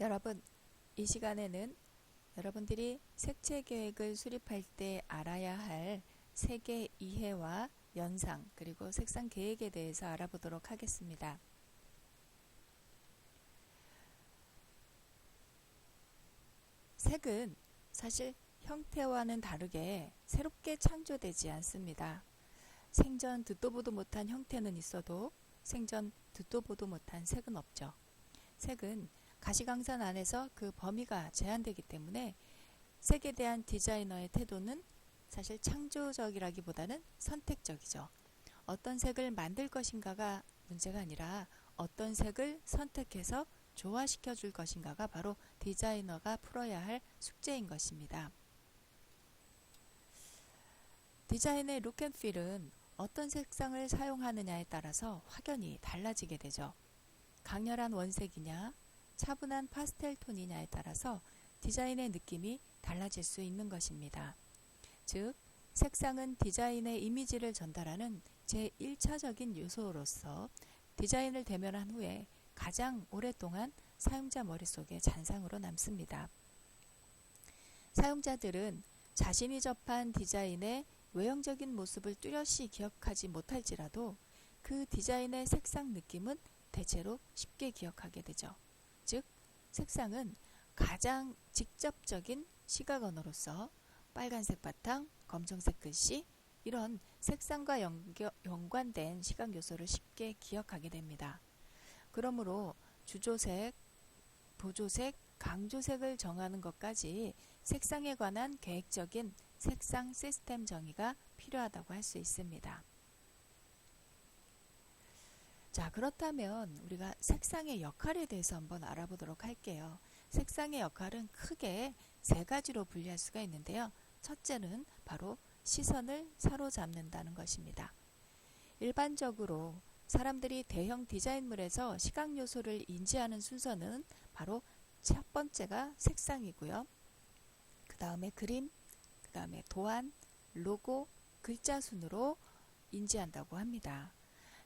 여러분, 이 시간에는 여러분들이 색채 계획을 수립할 때 알아야 할 색의 이해와 연상, 그리고 색상 계획에 대해서 알아보도록 하겠습니다. 색은 사실 형태와는 다르게 새롭게 창조되지 않습니다. 생전 듣도 보도 못한 형태는 있어도 생전 듣도 보도 못한 색은 없죠. 색은 가시광선 안에서 그 범위가 제한되기 때문에 색에 대한 디자이너의 태도는 사실 창조적이라기보다는 선택적이죠. 어떤 색을 만들 것인가가 문제가 아니라 어떤 색을 선택해서 조화시켜 줄 것인가가 바로 디자이너가 풀어야 할 숙제인 것입니다. 디자인의 룩앤필은 어떤 색상을 사용하느냐에 따라서 확연히 달라지게 되죠. 강렬한 원색이냐 차분한 파스텔 톤이냐에 따라서 디자인의 느낌이 달라질 수 있는 것입니다. 즉, 색상은 디자인의 이미지를 전달하는 제1차적인 요소로서 디자인을 대면한 후에 가장 오랫동안 사용자 머릿속에 잔상으로 남습니다. 사용자들은 자신이 접한 디자인의 외형적인 모습을 뚜렷이 기억하지 못할지라도 그 디자인의 색상 느낌은 대체로 쉽게 기억하게 되죠. 즉, 색상은 가장 직접적인 시각 언어로서 빨간색 바탕, 검정색 글씨 이런 색상과 연관된 시각 요소를 쉽게 기억하게 됩니다. 그러므로 주조색, 보조색, 강조색을 정하는 것까지 색상에 관한 계획적인 색상 시스템 정의가 필요하다고 할 수 있습니다. 자, 그렇다면 우리가 색상의 역할에 대해서 한번 알아보도록 할게요. 색상의 역할은 크게 세 가지로 분리할 수가 있는데요. 첫째는 바로 시선을 사로잡는다는 것입니다. 일반적으로 사람들이 대형 디자인물에서 시각 요소를 인지하는 순서는 바로 첫 번째가 색상이고요. 그 다음에 그림, 그 다음에 도안, 로고, 글자 순으로 인지한다고 합니다.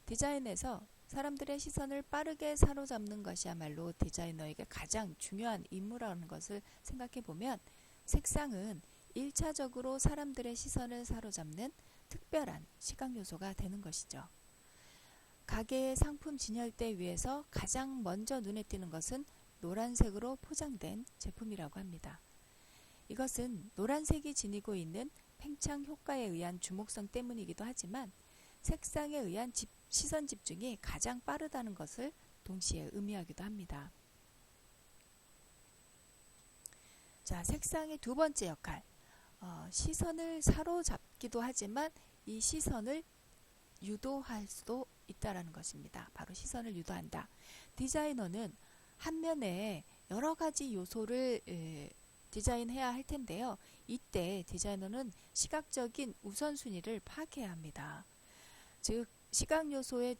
디자인에서 사람들의 시선을 빠르게 사로잡는 것이야말로 디자이너에게 가장 중요한 임무라는 것을 생각해 보면 색상은 1차적으로 사람들의 시선을 사로잡는 특별한 시각 요소가 되는 것이죠. 가게의 상품 진열대 위에서 가장 먼저 눈에 띄는 것은 노란색으로 포장된 제품이라고 합니다. 이것은 노란색이 지니고 있는 팽창 효과에 의한 주목성 때문이기도 하지만 색상에 의한 시선 집중이 가장 빠르다는 것을 동시에 의미하기도 합니다. 자, 색상의 두 번째 역할, 시선을 사로잡기도 하지만 이 시선을 유도할 수도 있다는 것입니다. 바로 시선을 유도한다. 디자이너는 한 면에 여러 가지 요소를 디자인해야 할 텐데요. 이때 디자이너는 시각적인 우선순위를 파악해야 합니다. 즉, 시각 요소의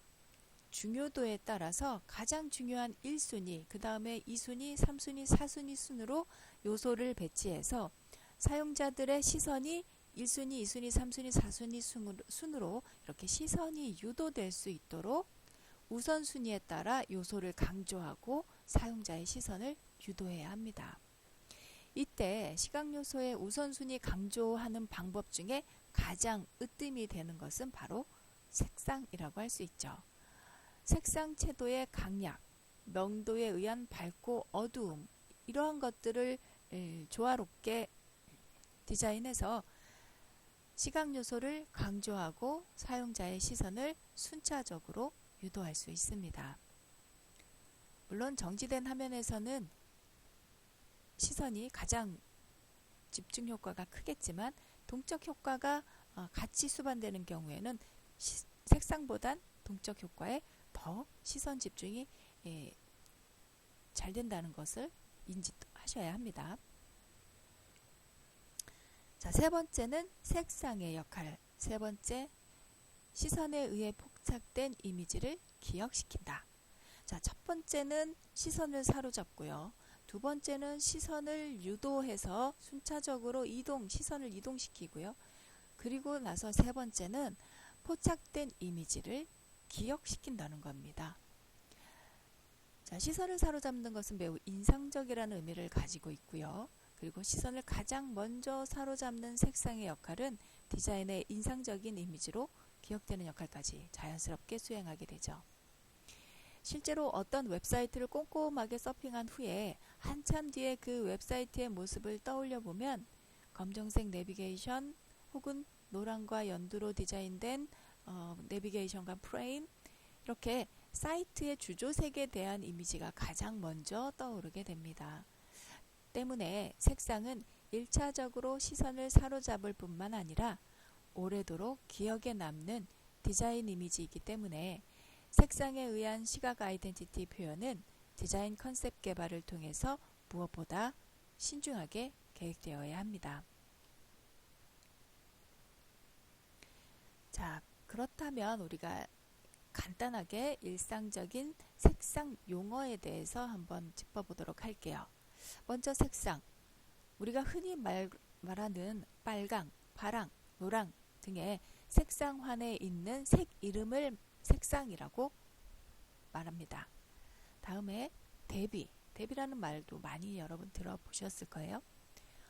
중요도에 따라서 가장 중요한 1순위, 그 다음에 2순위, 3순위, 4순위 순으로 요소를 배치해서 사용자들의 시선이 1순위, 2순위, 3순위, 4순위 순으로 이렇게 시선이 유도될 수 있도록 우선순위에 따라 요소를 강조하고 사용자의 시선을 유도해야 합니다. 이때 시각 요소의 우선순위 강조하는 방법 중에 가장 으뜸이 되는 것은 바로 색상이라고 할 수 있죠. 색상 채도의 강약, 명도에 의한 밝고 어두움 이러한 것들을 조화롭게 디자인해서 시각 요소를 강조하고 사용자의 시선을 순차적으로 유도할 수 있습니다. 물론 정지된 화면에서는 시선이 가장 집중 효과가 크겠지만 동적 효과가 같이 수반되는 경우에는 색상보단 동적 효과에 더 시선 집중이 잘 된다는 것을 인지하셔야 합니다. 자, 세 번째는 색상의 역할. 세 번째, 시선에 의해 포착된 이미지를 기억시킨다. 자, 첫 번째는 시선을 사로잡고요. 두 번째는 시선을 유도해서 순차적으로 시선을 이동시키고요. 그리고 나서 세 번째는 포착된 이미지를 기억시킨다는 겁니다. 자, 시선을 사로잡는 것은 매우 인상적이라는 의미를 가지고 있고요. 그리고 시선을 가장 먼저 사로잡는 색상의 역할은 디자인의 인상적인 이미지로 기억되는 역할까지 자연스럽게 수행하게 되죠. 실제로 어떤 웹사이트를 꼼꼼하게 서핑한 후에 한참 뒤에 그 웹사이트의 모습을 떠올려 보면 검정색 내비게이션 혹은 노란과 연두로 디자인된 내비게이션과 프레임, 이렇게 사이트의 주조색에 대한 이미지가 가장 먼저 떠오르게 됩니다. 때문에 색상은 1차적으로 시선을 사로잡을 뿐만 아니라 오래도록 기억에 남는 디자인 이미지이기 때문에 색상에 의한 시각 아이덴티티 표현은 디자인 컨셉 개발을 통해서 무엇보다 신중하게 계획되어야 합니다. 자, 그렇다면 우리가 간단하게 일상적인 색상 용어에 대해서 한번 짚어보도록 할게요. 먼저 색상, 우리가 흔히 말하는 빨강, 파랑, 노랑 등의 색상환에 있는 색 이름을 색상이라고 말합니다. 다음에 대비라는 말도 많이 여러분 들어보셨을 거예요.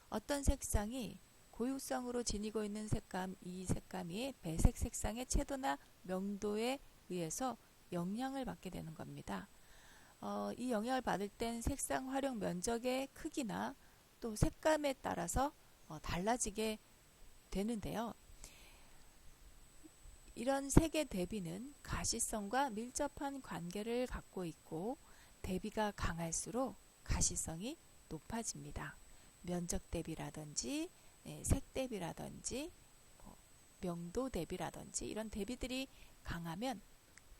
어떤 색상이 고유성으로 지니고 있는 색감, 이 색감이 배색 색상의 채도나 명도에 의해서 영향을 받게 되는 겁니다. 이 영향을 받을 땐 색상 활용 면적의 크기나 또 색감에 따라서 달라지게 되는데요. 이런 색의 대비는 가시성과 밀접한 관계를 갖고 있고 대비가 강할수록 가시성이 높아집니다. 면적 대비라든지 색 대비라든지 명도 대비라든지 이런 대비들이 강하면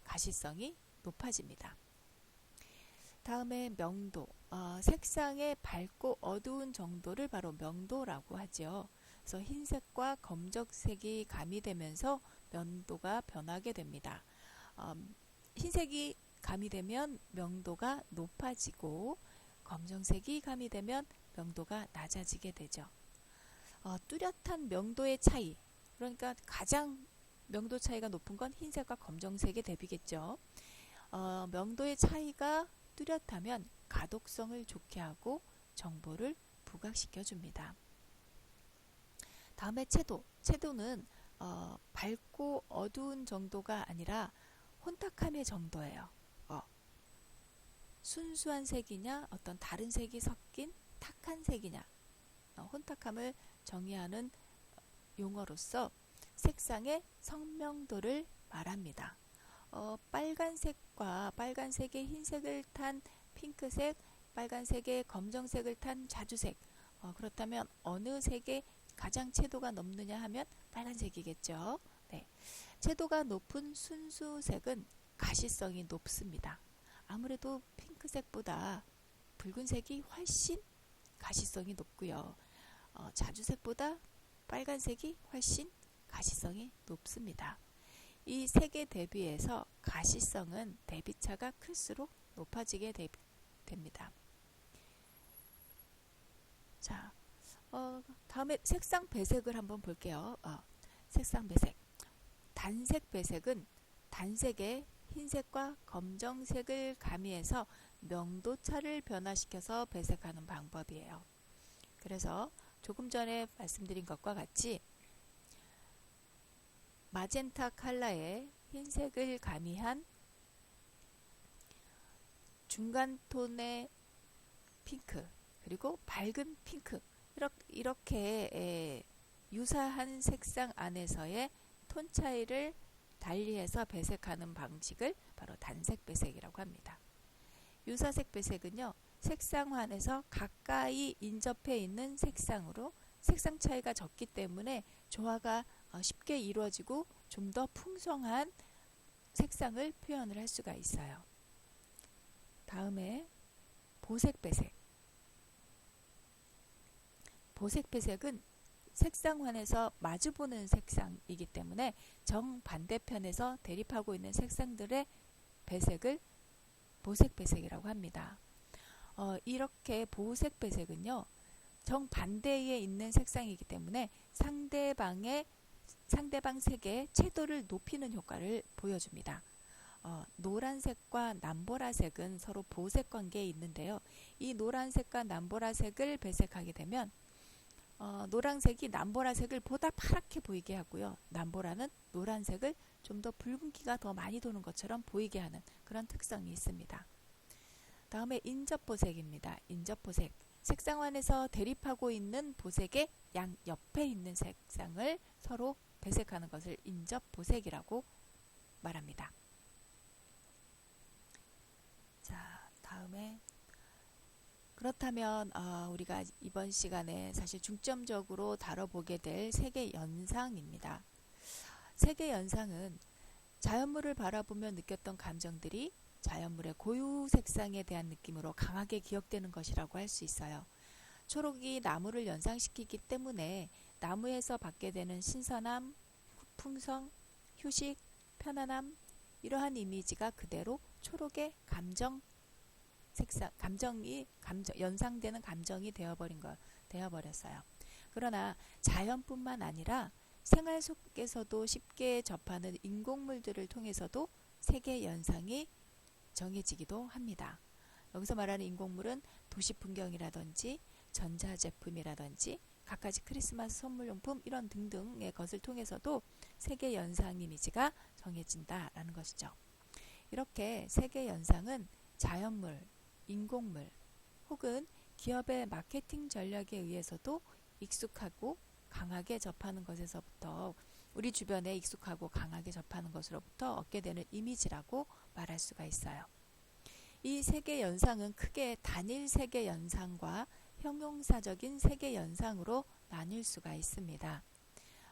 가시성이 높아집니다. 다음에 명도, 색상의 밝고 어두운 정도를 바로 명도라고 하죠. 그래서 흰색과 검정색이 가미되면서 명도가 변하게 됩니다. 흰색이 가미되면 명도가 높아지고 검정색이 가미되면 명도가 낮아지게 되죠. 뚜렷한 명도의 차이, 그러니까 가장 명도 차이가 높은 건 흰색과 검정색의 대비겠죠. 명도의 차이가 뚜렷하면 가독성을 좋게 하고 정보를 부각시켜 줍니다. 다음에 채도는 밝고 어두운 정도가 아니라 혼탁함의 정도예요. 순수한 색이냐 어떤 다른 색이 섞인 탁한 색이냐, 혼탁함을 정의하는 용어로서 색상의 선명도를 말합니다. 빨간색의 흰색을 탄 핑크색, 빨간색에 검정색을 탄 자주색, 그렇다면 어느 색에 가장 채도가 높느냐 하면 빨간색이겠죠. 네. 채도가 높은 순수색은 가시성이 높습니다. 아무래도 핑크색보다 붉은색이 훨씬 가시성이 높고요. 자주색보다 빨간색이 훨씬 가시성이 높습니다. 이 색에 대비해서 가시성은 대비차가 클수록 높아지게 됩니다. 자, 다음에 색상 배색을 한번 볼게요. 색상 배색. 단색 배색은 단색에 흰색과 검정색을 가미해서 명도차를 변화시켜서 배색하는 방법이에요. 그래서 조금 전에 말씀드린 것과 같이 마젠타 컬러에 흰색을 가미한 중간 톤의 핑크, 그리고 밝은 핑크, 이렇게 유사한 색상 안에서의 톤 차이를 달리해서 배색하는 방식을 바로 단색 배색이라고 합니다. 유사색 배색은요, 색상환에서 가까이 인접해 있는 색상으로 색상 차이가 적기 때문에 조화가 쉽게 이루어지고 좀 더 풍성한 색상을 표현을 할 수가 있어요. 다음에 보색 배색. 보색 배색은 색상환에서 마주보는 색상이기 때문에 정반대편에서 대립하고 있는 색상들의 배색을 보색 배색이라고 합니다. 이렇게 보색 배색은요, 정반대에 있는 색상이기 때문에 상대방 색의 채도를 높이는 효과를 보여줍니다. 노란색과 남보라색은 서로 보색 관계에 있는데요. 이 노란색과 남보라색을 배색하게 되면 노란색이 남보라색을 보다 파랗게 보이게 하고요. 남보라는 노란색을 좀 더 붉은기가 더 많이 도는 것처럼 보이게 하는 그런 특성이 있습니다. 다음에 인접보색입니다. 인접보색. 색상환에서 대립하고 있는 보색의 양 옆에 있는 색상을 서로 배색하는 것을 인접보색이라고 말합니다. 자, 다음에 그렇다면 우리가 이번 시간에 사실 중점적으로 다뤄보게 될 색의 연상입니다. 색의 연상은 자연물을 바라보며 느꼈던 감정들이 자연물의 고유 색상에 대한 느낌으로 강하게 기억되는 것이라고 할 수 있어요. 초록이 나무를 연상시키기 때문에 나무에서 받게 되는 신선함, 풍성, 휴식, 편안함 이러한 이미지가 그대로 초록의 연상되는 감정이 되어버렸어요. 그러나 자연뿐만 아니라 생활 속에서도 쉽게 접하는 인공물들을 통해서도 색의 연상이 정해지기도 합니다. 여기서 말하는 인공물은 도시 풍경이라든지 전자제품이라든지 갖가지 크리스마스 선물용품 이런 등등의 것을 통해서도 색의 연상 이미지가 정해진다라는 것이죠. 이렇게 색의 연상은 자연물, 인공물 혹은 기업의 마케팅 전략에 의해서도 익숙하고 강하게 접하는 것에서부터 우리 주변에 익숙하고 강하게 접하는 것으로부터 얻게 되는 이미지라고 말할 수가 있어요. 이 색의 연상은 크게 단일 색의 연상과 형용사적인 색의 연상으로 나뉠 수가 있습니다.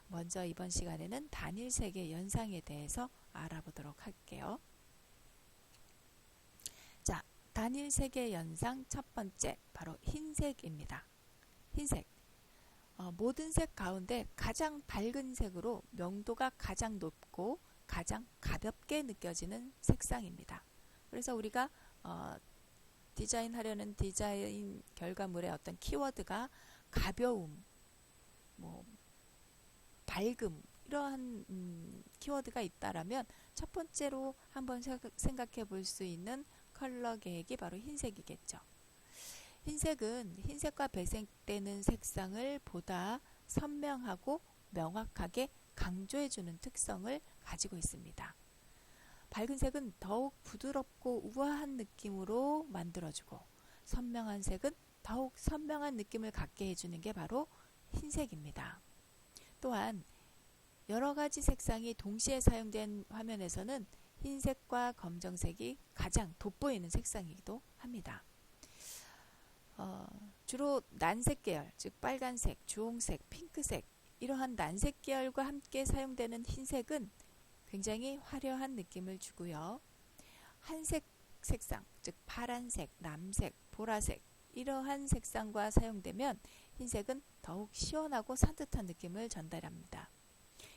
먼저 이번 시간에는 단일 색의 연상에 대해서 알아보도록 할게요. 자, 단일 색의 연상 첫 번째 바로 흰색입니다. 흰색. 모든 색 가운데 가장 밝은 색으로 명도가 가장 높고 가장 가볍게 느껴지는 색상입니다. 그래서 우리가 디자인하려는 디자인 결과물의 어떤 키워드가 가벼움, 밝음 이러한 키워드가 있다라면 첫 번째로 한번 생각해 볼 수 있는 컬러 계획이 바로 흰색이겠죠. 흰색은 흰색과 배색되는 색상을 보다 선명하고 명확하게 강조해주는 특성을 가지고 있습니다. 밝은 색은 더욱 부드럽고 우아한 느낌으로 만들어주고 선명한 색은 더욱 선명한 느낌을 갖게 해주는 게 바로 흰색입니다. 또한 여러 가지 색상이 동시에 사용된 화면에서는 흰색과 검정색이 가장 돋보이는 색상이기도 합니다. 주로 난색 계열, 즉 빨간색, 주홍색, 핑크색 이러한 난색 계열과 함께 사용되는 흰색은 굉장히 화려한 느낌을 주고요. 한색 색상, 즉 파란색, 남색, 보라색 이러한 색상과 사용되면 흰색은 더욱 시원하고 산뜻한 느낌을 전달합니다.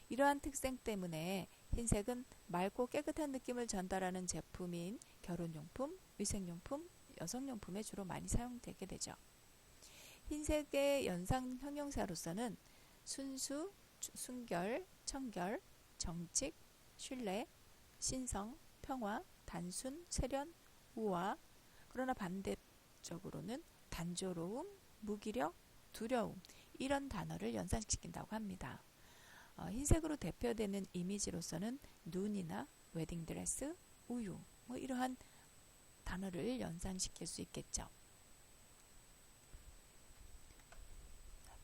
이러한 특성 때문에 흰색은 맑고 깨끗한 느낌을 전달하는 제품인 결혼용품, 위생용품, 여성용품에 주로 많이 사용되게 되죠. 흰색의 연상 형용사로서는 순수, 순결, 청결, 정직, 신뢰, 신성, 평화, 단순, 세련, 우아 그러나 반대적으로는 단조로움, 무기력, 두려움 이런 단어를 연상시킨다고 합니다. 흰색으로 대표되는 이미지로서는 눈이나 웨딩드레스, 우유 이러한 단어를 연상시킬 수 있겠죠.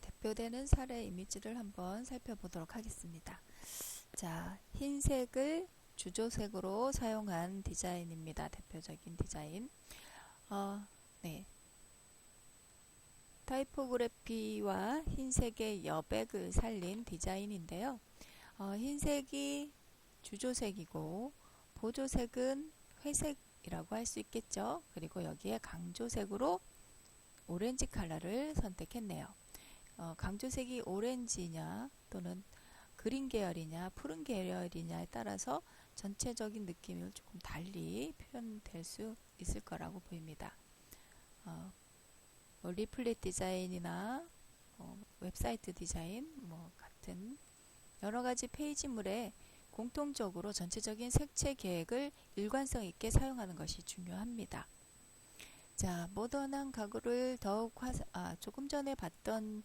대표되는 사례 이미지를 한번 살펴보도록 하겠습니다. 자, 흰색을 주조색으로 사용한 디자인입니다. 대표적인 디자인. 네. 타이포그래피와 흰색의 여백을 살린 디자인인데요. 흰색이 주조색이고 보조색은 회색이라고 할 수 있겠죠. 그리고 여기에 강조색으로 오렌지 컬러를 선택했네요. 강조색이 오렌지냐 또는 그린 계열이냐 푸른 계열이냐에 따라서 전체적인 느낌이 조금 달리 표현될 수 있을 거라고 보입니다. 리플렛 디자인이나 웹사이트 디자인 같은 여러가지 페이지물에 공통적으로 전체적인 색채 계획을 일관성 있게 사용하는 것이 중요합니다. 자, 모던한 가구를 더욱 조금 전에 봤던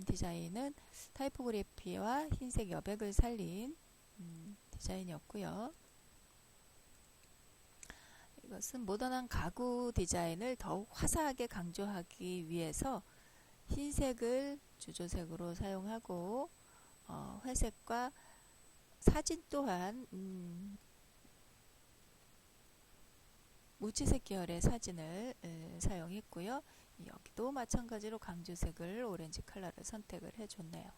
디자인은 타이포그래피와 흰색 여백을 살린 디자인이었고요. 이것은 모던한 가구 디자인을 더욱 화사하게 강조하기 위해서 흰색을 주조색으로 사용하고 회색과 사진 또한 무채색 계열의 사진을 사용했고요. 여기도 마찬가지로 강조색을 오렌지 컬러를 선택을 해줬네요.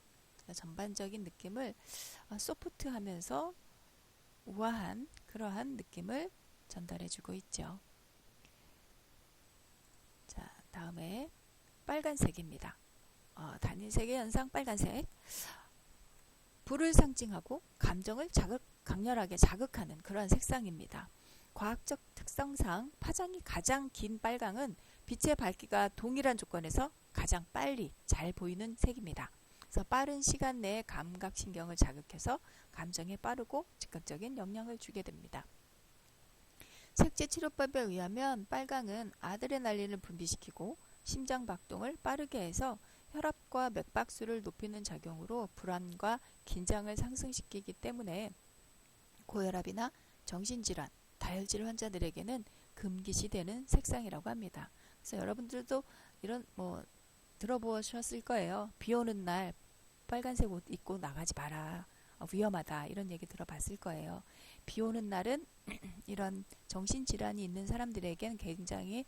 전반적인 느낌을 소프트하면서 우아한 그러한 느낌을 전달해주고 있죠. 자, 다음에 빨간색입니다. 단일색의 연상 빨간색. 불을 상징하고 감정을 강렬하게 자극하는 그런 색상입니다. 과학적 특성상 파장이 가장 긴 빨강은 빛의 밝기가 동일한 조건에서 가장 빨리 잘 보이는 색입니다. 그래서 빠른 시간 내에 감각신경을 자극해서 감정에 빠르고 즉각적인 영향을 주게 됩니다. 색채치료법에 의하면 빨강은 아드레날린을 분비시키고 심장박동을 빠르게 해서 혈압과 맥박수를 높이는 작용으로 불안과 긴장을 상승시키기 때문에 고혈압이나 정신질환, 다혈질 환자들에게는 금기시되는 색상이라고 합니다. 그래서 여러분들도 이런 들어보셨을 거예요. 비 오는 날 빨간색 옷 입고 나가지 마라. 위험하다. 이런 얘기 들어봤을 거예요. 비 오는 날은 이런 정신질환이 있는 사람들에겐 굉장히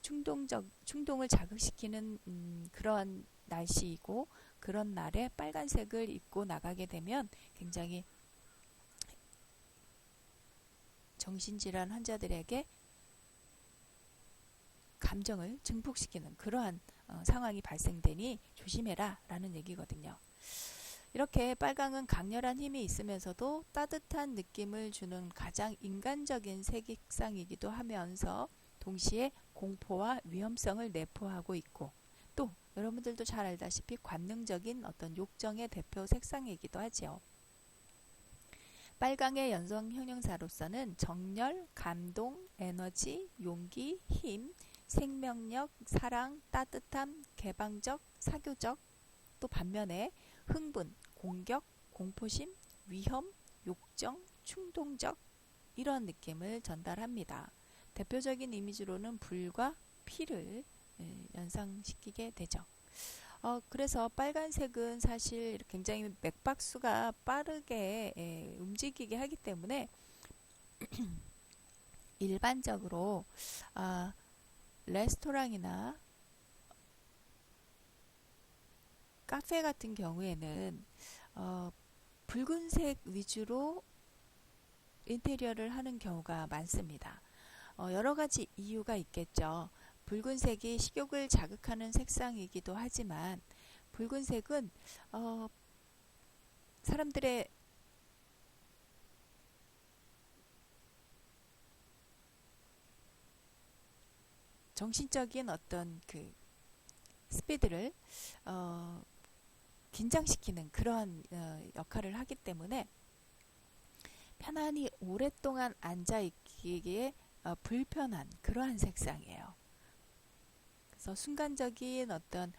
충동을 자극시키는 그런 날씨이고, 그런 날에 빨간색을 입고 나가게 되면 굉장히 정신질환 환자들에게 감정을 증폭시키는 그러한 상황이 발생되니 조심해라 라는 얘기거든요. 이렇게 빨강은 강렬한 힘이 있으면서도 따뜻한 느낌을 주는 가장 인간적인 색상이기도 하면서 동시에 공포와 위험성을 내포하고 있고, 또 여러분들도 잘 알다시피 관능적인 어떤 욕정의 대표 색상이기도 하죠. 빨강의 연성 형용사로서는 정열, 감동, 에너지, 용기, 힘, 생명력, 사랑, 따뜻함, 개방적, 사교적, 또 반면에 흥분, 공격, 공포심, 위험, 욕정, 충동적 이런 느낌을 전달합니다. 대표적인 이미지로는 불과 피를 연상시키게 되죠. 그래서 빨간색은 사실 굉장히 맥박수가 빠르게 움직이게 하기 때문에 일반적으로 레스토랑이나 카페 같은 경우에는 붉은색 위주로 인테리어를 하는 경우가 많습니다. 여러 가지 이유가 있겠죠. 붉은색이 식욕을 자극하는 색상이기도 하지만 붉은색은 사람들의 정신적인 어떤 그 스피드를 긴장시키는 그러한 역할을 하기 때문에 편안히 오랫동안 앉아있기에 불편한 그러한 색상이에요. 그래서 순간적인 어떤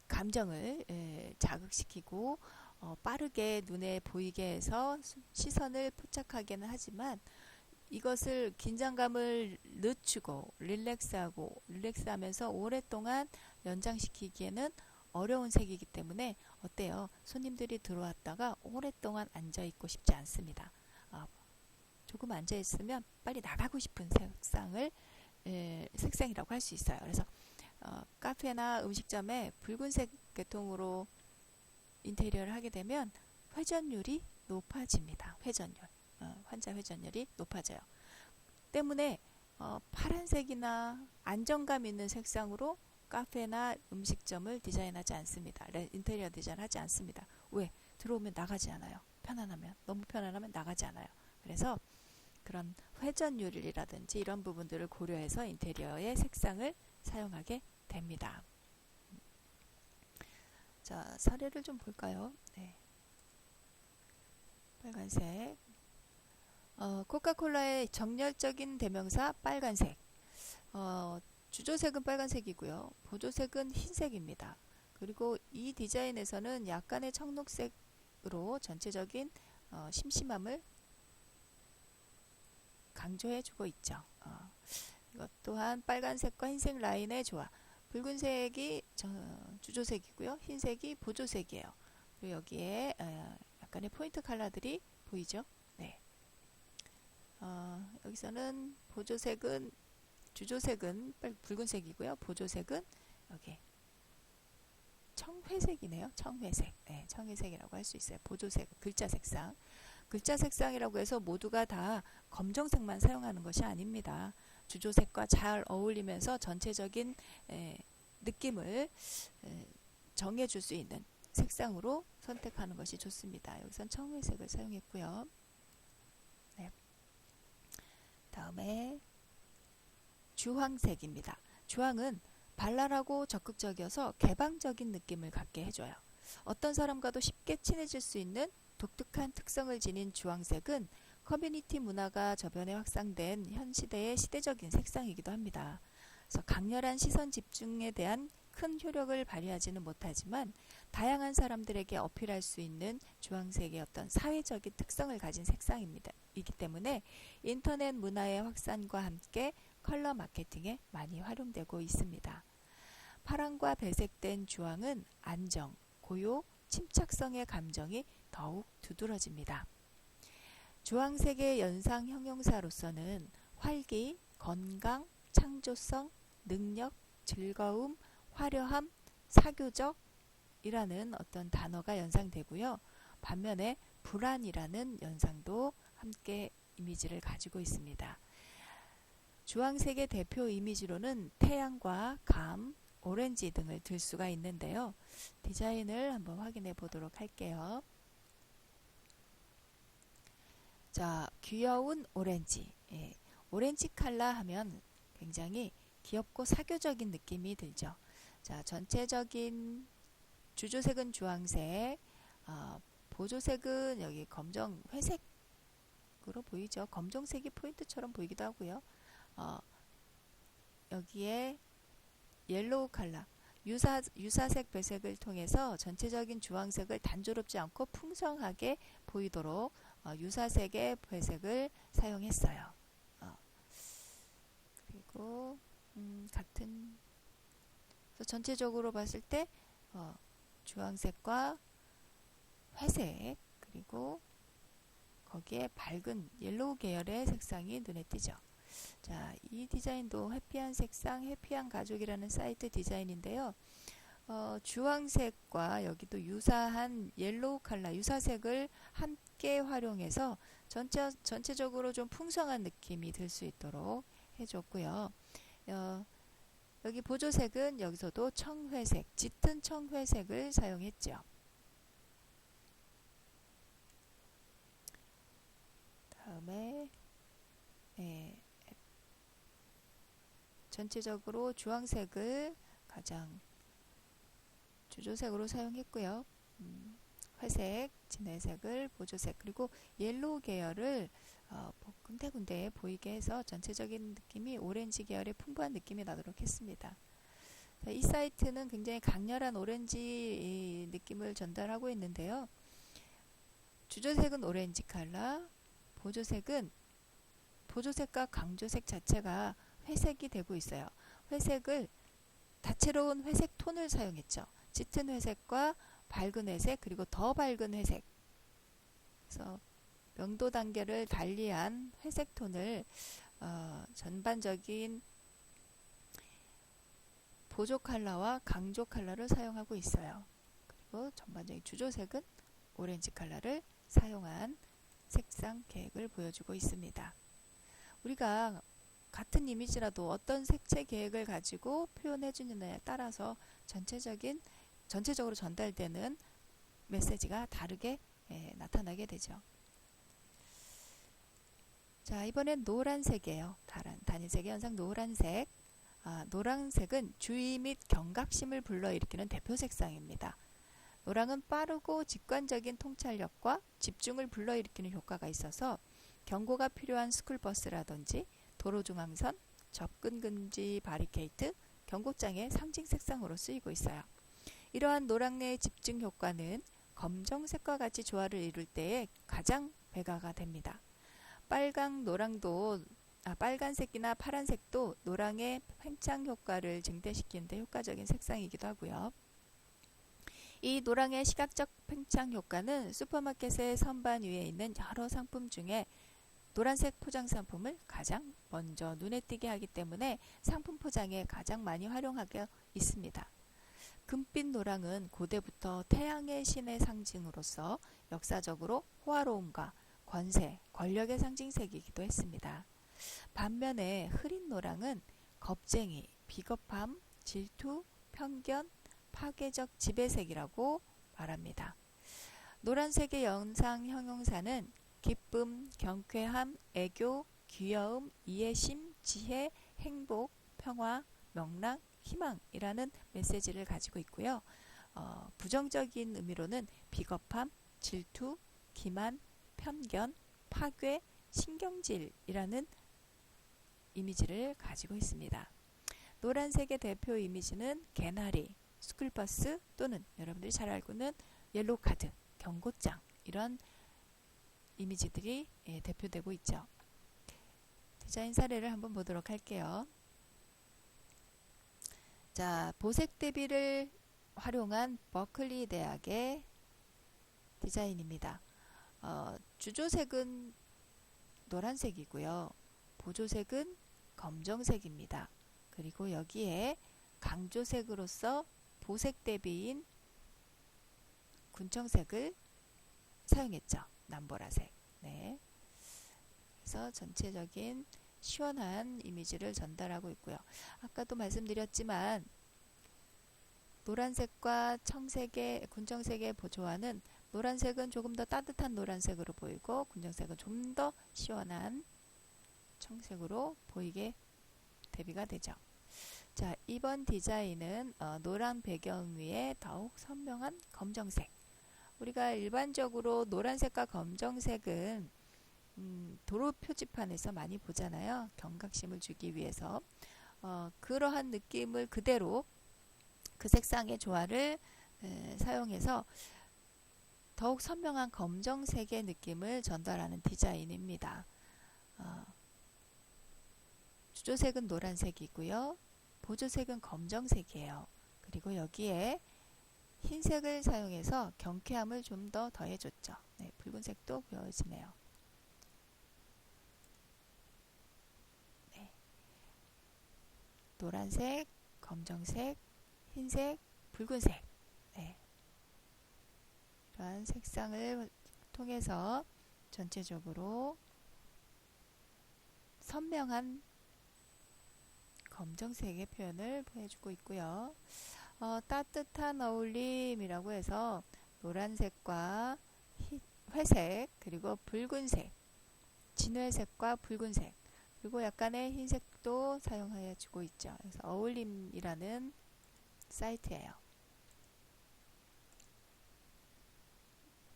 감정을 자극시키고 빠르게 눈에 보이게 해서 시선을 포착하기는 하지만 이것을 긴장감을 늦추고 릴렉스하면서 오랫동안 연장시키기에는 어려운 색이기 때문에 어때요? 손님들이 들어왔다가 오랫동안 앉아있고 싶지 않습니다. 조금 앉아있으면 빨리 나가고 싶은 색상이라고 할 수 있어요. 그래서 카페나 음식점에 붉은색 계통으로 인테리어를 하게 되면 회전율이 높아집니다. 환자 회전율이 높아져요. 때문에 파란색이나 안정감 있는 색상으로 카페나 음식점을 디자인하지 않습니다. 인테리어 디자인하지 않습니다. 왜? 들어오면 나가지 않아요. 너무 편안하면 나가지 않아요. 그래서 그런 회전율이라든지 이런 부분들을 고려해서 인테리어의 색상을 사용하게 됩니다. 자, 사례를 좀 볼까요? 네. 빨간색. 코카콜라의 정열적인 대명사 빨간색. 주조색은 빨간색이고요. 보조색은 흰색입니다. 그리고 이 디자인에서는 약간의 청록색으로 전체적인 심심함을 강조해주고 있죠. 이것 또한 빨간색과 흰색 라인의 조화. 붉은색이 주조색이고요. 흰색이 보조색이에요. 그리고 여기에 약간의 포인트 컬러들이 보이죠? 네. 여기서는 보조색은 주조색은 붉은색이고요. 보조색은 여기 청회색이네요. 청회색. 네, 청회색이라고 할 수 있어요. 보조색, 글자 색상. 글자 색상이라고 해서 모두가 다 검정색만 사용하는 것이 아닙니다. 주조색과 잘 어울리면서 전체적인 느낌을 정해줄 수 있는 색상으로 선택하는 것이 좋습니다. 여기선 청회색을 사용했고요. 네. 다음에 주황색입니다. 주황은 발랄하고 적극적이어서 개방적인 느낌을 갖게 해줘요. 어떤 사람과도 쉽게 친해질 수 있는 독특한 특성을 지닌 주황색은 커뮤니티 문화가 저변에 확산된 현 시대의 시대적인 색상이기도 합니다. 그래서 강렬한 시선 집중에 대한 큰 효력을 발휘하지는 못하지만 다양한 사람들에게 어필할 수 있는 주황색의 어떤 사회적인 특성을 가진 색상입니다. 이기 때문에 인터넷 문화의 확산과 함께 컬러 마케팅에 많이 활용되고 있습니다. 파랑과 배색된 주황은 안정, 고요, 침착성의 감정이 더욱 두드러집니다. 주황색의 연상 형용사로서는 활기, 건강, 창조성, 능력, 즐거움, 화려함, 사교적이라는 어떤 단어가 연상되고요. 반면에 불안이라는 연상도 함께 이미지를 가지고 있습니다. 주황색의 대표 이미지로는 태양과 감, 오렌지 등을 들 수가 있는데요. 디자인을 한번 확인해 보도록 할게요. 자, 귀여운 오렌지. 예, 오렌지 컬러 하면 굉장히 귀엽고 사교적인 느낌이 들죠. 자, 전체적인 주조색은 주황색, 보조색은 여기 검정 회색으로 보이죠. 검정색이 포인트처럼 보이기도 하고요. 여기에 옐로우 컬러, 유사색 배색을 통해서 전체적인 주황색을 단조롭지 않고 풍성하게 보이도록 유사색의 배색을 사용했어요. 그리고 같은 전체적으로 봤을 때 주황색과 회색 그리고 거기에 밝은 옐로우 계열의 색상이 눈에 띄죠. 자, 이 디자인도 해피한 색상, 해피한 가족이라는 사이트 디자인인데요. 주황색과 여기도 유사한 옐로우 컬러, 유사색을 함께 활용해서 전체적으로 좀 풍성한 느낌이 들 수 있도록 해줬고요. 여기 보조색은 여기서도 청회색, 짙은 청회색을 사용했죠. 다음에 전체적으로 주황색을 가장 주조색으로 사용했고요. 회색, 진회색을 보조색, 그리고 옐로우 계열을 군데군데 보이게 해서 전체적인 느낌이 오렌지 계열의 풍부한 느낌이 나도록 했습니다. 자, 이 사이트는 굉장히 강렬한 오렌지 느낌을 전달하고 있는데요. 주조색은 오렌지 컬러, 보조색과 강조색 자체가 회색이 되고 있어요. 회색을 다채로운 회색 톤을 사용했죠. 짙은 회색과 밝은 회색 그리고 더 밝은 회색, 그래서 명도 단계를 달리한 회색 톤을 전반적인 보조 컬러와 강조 컬러를 사용하고 있어요. 그리고 전반적인 주조색은 오렌지 컬러를 사용한 색상 계획을 보여주고 있습니다. 우리가 같은 이미지라도 어떤 색채 계획을 가지고 표현해 주느냐에 따라서 전체적으로 전달되는 메시지가 다르게 나타나게 되죠. 자, 이번엔 노란색이에요. 단일색의 현상 노란색. 노란색은 주의 및 경각심을 불러일으키는 대표 색상입니다. 노랑은 빠르고 직관적인 통찰력과 집중을 불러일으키는 효과가 있어서 경고가 필요한 스쿨버스라든지 도로중앙선, 접근금지 바리케이트, 경고장의 상징 색상으로 쓰이고 있어요. 이러한 노랑의 집중 효과는 검정색과 같이 조화를 이룰 때에 가장 배가가 됩니다. 빨간색이나 파란색도 노랑의 팽창 효과를 증대시키는 데 효과적인 색상이기도 하고요. 이 노랑의 시각적 팽창 효과는 슈퍼마켓의 선반 위에 있는 여러 상품 중에 노란색 포장 상품을 가장 먼저 눈에 띄게 하기 때문에 상품 포장에 가장 많이 활용하고 있습니다. 금빛 노랑은 고대부터 태양의 신의 상징으로서 역사적으로 호화로움과 권세, 권력의 상징색이기도 했습니다. 반면에 흐린 노랑은 겁쟁이, 비겁함, 질투, 편견, 파괴적 지배색이라고 말합니다. 노란색의 연상 형용사는 기쁨, 경쾌함, 애교, 귀여움, 이해심, 지혜, 행복, 평화, 명랑, 희망이라는 메시지를 가지고 있고요. 부정적인 의미로는 비겁함, 질투, 기만, 편견, 파괴, 신경질이라는 이미지를 가지고 있습니다. 노란색의 대표 이미지는 개나리, 스쿨버스 또는 여러분들이 잘 알고 있는 옐로우카드, 경고장 이런 이미지들이 대표되고 있죠. 디자인 사례를 한번 보도록 할게요. 자, 보색 대비를 활용한 버클리 대학의 디자인입니다. 주조색은 노란색이고요. 보조색은 검정색입니다. 그리고 여기에 강조색으로서 보색 대비인 군청색을 사용했죠. 남보라색. 네. 그래서 전체적인 시원한 이미지를 전달하고 있고요. 아까도 말씀드렸지만 노란색과 청색의 군청색의 조화는 노란색은 조금 더 따뜻한 노란색으로 보이고 군청색은 좀 더 시원한 청색으로 보이게 대비가 되죠. 자, 이번 디자인은 노란 배경 위에 더욱 선명한 검정색. 우리가 일반적으로 노란색과 검정색은 도로 표지판에서 많이 보잖아요. 경각심을 주기 위해서. 그러한 느낌을 그대로 그 색상의 조화를 사용해서 더욱 선명한 검정색의 느낌을 전달하는 디자인입니다. 주조색은 노란색이고요. 보조색은 검정색이에요. 그리고 여기에 흰색을 사용해서 경쾌함을 좀 더 더해줬죠. 네, 붉은색도 보여지네요. 네. 노란색, 검정색, 흰색, 붉은색. 네. 이러한 색상을 통해서 전체적으로 선명한 검정색의 표현을 보여주고 있고요. 따뜻한 어울림이라고 해서 노란색과 회색 그리고 붉은색, 진회색과 붉은색 그리고 약간의 흰색도 사용하여 주고 있죠. 그래서 어울림이라는 사이트예요.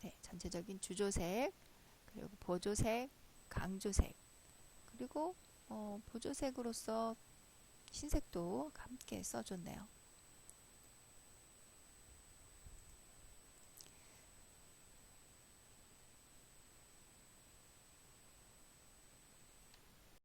네, 전체적인 주조색 그리고 보조색, 강조색 그리고 보조색으로서 흰색도 함께 써줬네요.